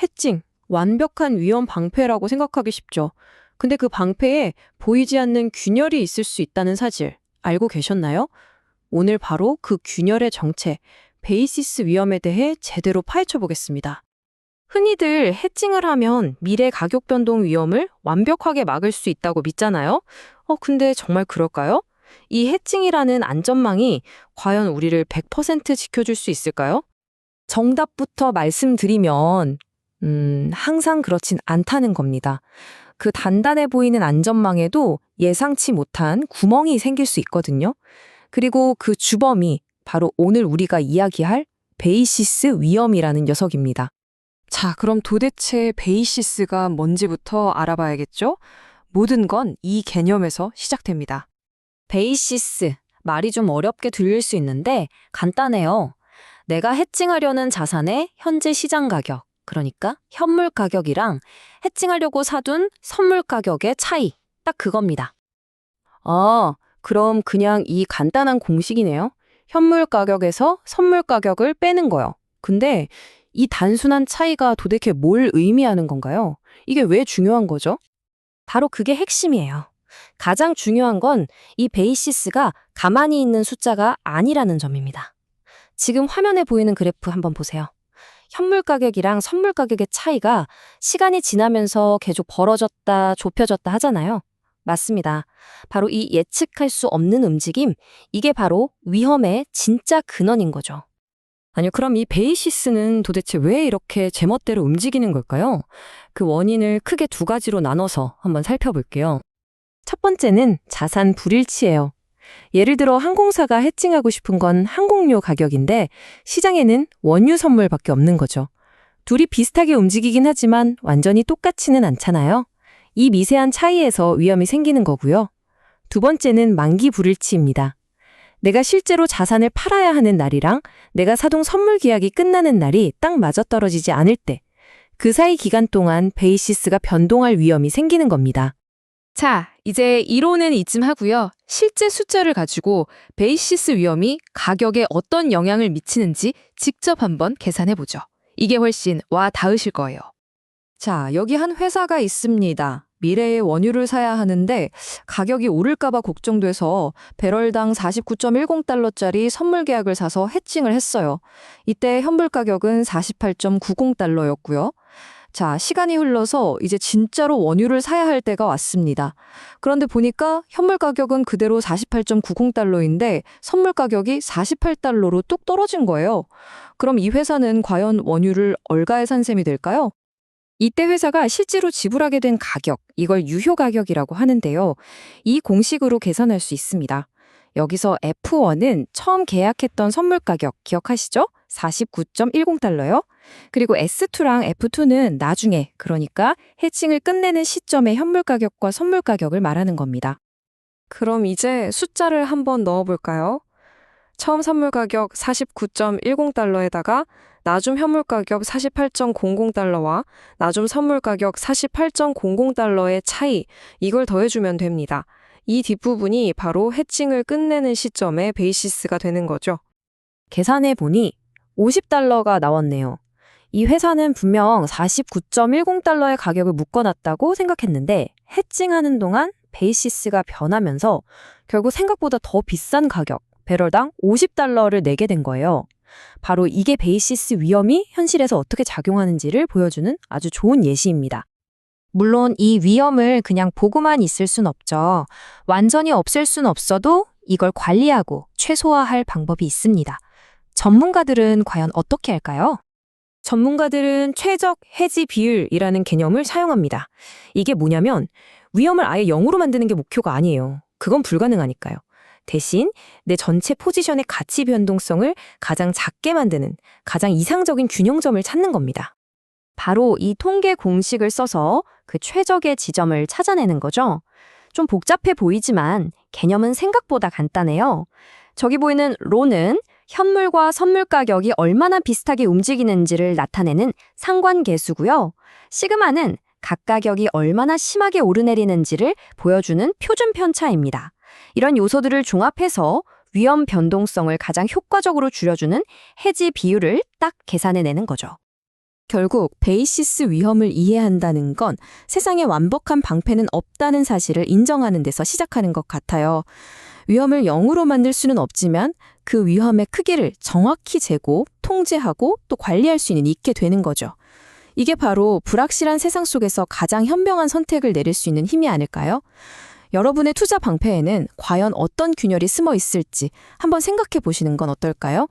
해칭, 완벽한 위험 방패라고 생각하기 쉽죠. 근데 그 방패에 보이지 않는 균열이 있을 수 있다는 사실 알고 계셨나요? 오늘 바로 그 균열의 정체, 베이시스 위험에 대해 제대로 파헤쳐 보겠습니다. 흔히들 해칭을 하면 미래 가격 변동 위험을 완벽하게 막을 수 있다고 믿잖아요? 근데 정말 그럴까요? 이 해칭이라는 안전망이 과연 우리를 100% 지켜줄 수 있을까요? 정답부터 말씀드리면, 항상 그렇진 않다는 겁니다. 그 단단해 보이는 안전망에도 예상치 못한 구멍이 생길 수 있거든요. 그리고 그 주범이 바로 오늘 우리가 이야기할 베이시스 위험이라는 녀석입니다. 자, 그럼 도대체 베이시스가 뭔지부터 알아봐야겠죠? 모든 건 이 개념에서 시작됩니다. 베이시스, 말이 좀 어렵게 들릴 수 있는데 간단해요. 내가 해칭하려는 자산의 현재 시장 가격, 그러니까 현물 가격이랑 해칭하려고 사둔 선물 가격의 차이, 딱 그겁니다. 그럼 그냥 이 간단한 공식이네요. 현물 가격에서 선물 가격을 빼는 거요. 근데 이 단순한 차이가 도대체 뭘 의미하는 건가요? 이게 왜 중요한 거죠? 바로 그게 핵심이에요. 가장 중요한 건 이 베이시스가 가만히 있는 숫자가 아니라는 점입니다. 지금 화면에 보이는 그래프 한번 보세요. 현물 가격이랑 선물 가격의 차이가 시간이 지나면서 계속 벌어졌다, 좁혀졌다 하잖아요. 맞습니다. 바로 이 예측할 수 없는 움직임, 이게 바로 위험의 진짜 근원인 거죠. 아니요, 그럼 이 베이시스는 도대체 왜 이렇게 제멋대로 움직이는 걸까요? 그 원인을 크게 두 가지로 나눠서 한번 살펴볼게요. 첫 번째는 자산 불일치예요. 예를 들어 항공사가 해칭하고 싶은 건 항공료 가격인데 시장에는 원유 선물밖에 없는 거죠. 둘이 비슷하게 움직이긴 하지만 완전히 똑같지는 않잖아요. 이 미세한 차이에서 위험이 생기는 거고요. 두 번째는 만기 불일치입니다. 내가 실제로 자산을 팔아야 하는 날이랑 내가 사둔 선물 계약이 끝나는 날이 딱 맞아떨어지지 않을 때, 그 사이 기간 동안 베이시스가 변동할 위험이 생기는 겁니다. 자, 이제 이론은 이쯤 하고요. 실제 숫자를 가지고 베이시스 위험이 가격에 어떤 영향을 미치는지 직접 한번 계산해보죠. 이게 훨씬 와 닿으실 거예요. 자, 여기 한 회사가 있습니다. 미래에 원유를 사야 하는데 가격이 오를까봐 걱정돼서 배럴당 49.10달러짜리 선물 계약을 사서 해칭을 했어요. 이때 현물 가격은 48.90달러였고요. 자, 시간이 흘러서 이제 진짜로 원유를 사야 할 때가 왔습니다. 그런데 보니까 현물 가격은 그대로 48.90달러인데 선물 가격이 48달러로 뚝 떨어진 거예요. 그럼 이 회사는 과연 원유를 얼가에 산 셈이 될까요? 이때 회사가 실제로 지불하게 된 가격, 이걸 유효 가격이라고 하는데요. 이 공식으로 계산할 수 있습니다. 여기서 F1은 처음 계약했던 선물 가격 기억하시죠? 49.10달러요. 그리고 S2랑 F2는 나중에, 그러니까 해칭을 끝내는 시점의 현물 가격과 선물 가격을 말하는 겁니다. 그럼 이제 숫자를 한번 넣어볼까요? 처음 선물 가격 49.10달러에다가 나중 현물 가격 48.00달러와 나중 선물 가격 48.00달러의 차이, 이걸 더해주면 됩니다. 이 뒷부분이 바로 해칭을 끝내는 시점의 베이시스가 되는 거죠. 계산해보니 50달러가 나왔네요. 이 회사는 분명 49.10달러의 가격을 묶어놨다고 생각했는데 해칭하는 동안 베이시스가 변하면서 결국 생각보다 더 비싼 가격, 배럴당 50달러를 내게 된 거예요. 바로 이게 베이시스 위험이 현실에서 어떻게 작용하는지를 보여주는 아주 좋은 예시입니다. 물론 이 위험을 그냥 보고만 있을 순 없죠. 완전히 없앨 순 없어도 이걸 관리하고 최소화할 방법이 있습니다. 전문가들은 과연 어떻게 할까요? 전문가들은 최적 해지 비율이라는 개념을 사용합니다. 이게 뭐냐면 위험을 아예 0으로 만드는 게 목표가 아니에요. 그건 불가능하니까요. 대신 내 전체 포지션의 가치 변동성을 가장 작게 만드는 가장 이상적인 균형점을 찾는 겁니다. 바로 이 통계 공식을 써서 그 최적의 지점을 찾아내는 거죠. 좀 복잡해 보이지만 개념은 생각보다 간단해요. 저기 보이는 로는 현물과 선물 가격이 얼마나 비슷하게 움직이는지를 나타내는 상관계수고요. 시그마는 각 가격이 얼마나 심하게 오르내리는지를 보여주는 표준 편차입니다. 이런 요소들을 종합해서 위험 변동성을 가장 효과적으로 줄여주는 해지 비율을 딱 계산해내는 거죠. 결국 베이시스 위험을 이해한다는 건 세상에 완벽한 방패는 없다는 사실을 인정하는 데서 시작하는 것 같아요. 위험을 0으로 만들 수는 없지만 그 위험의 크기를 정확히 재고 통제하고 또 관리할 수는 있게 되는 거죠. 이게 바로 불확실한 세상 속에서 가장 현명한 선택을 내릴 수 있는 힘이 아닐까요? 여러분의 투자 방패에는 과연 어떤 균열이 숨어 있을지 한번 생각해 보시는 건 어떨까요?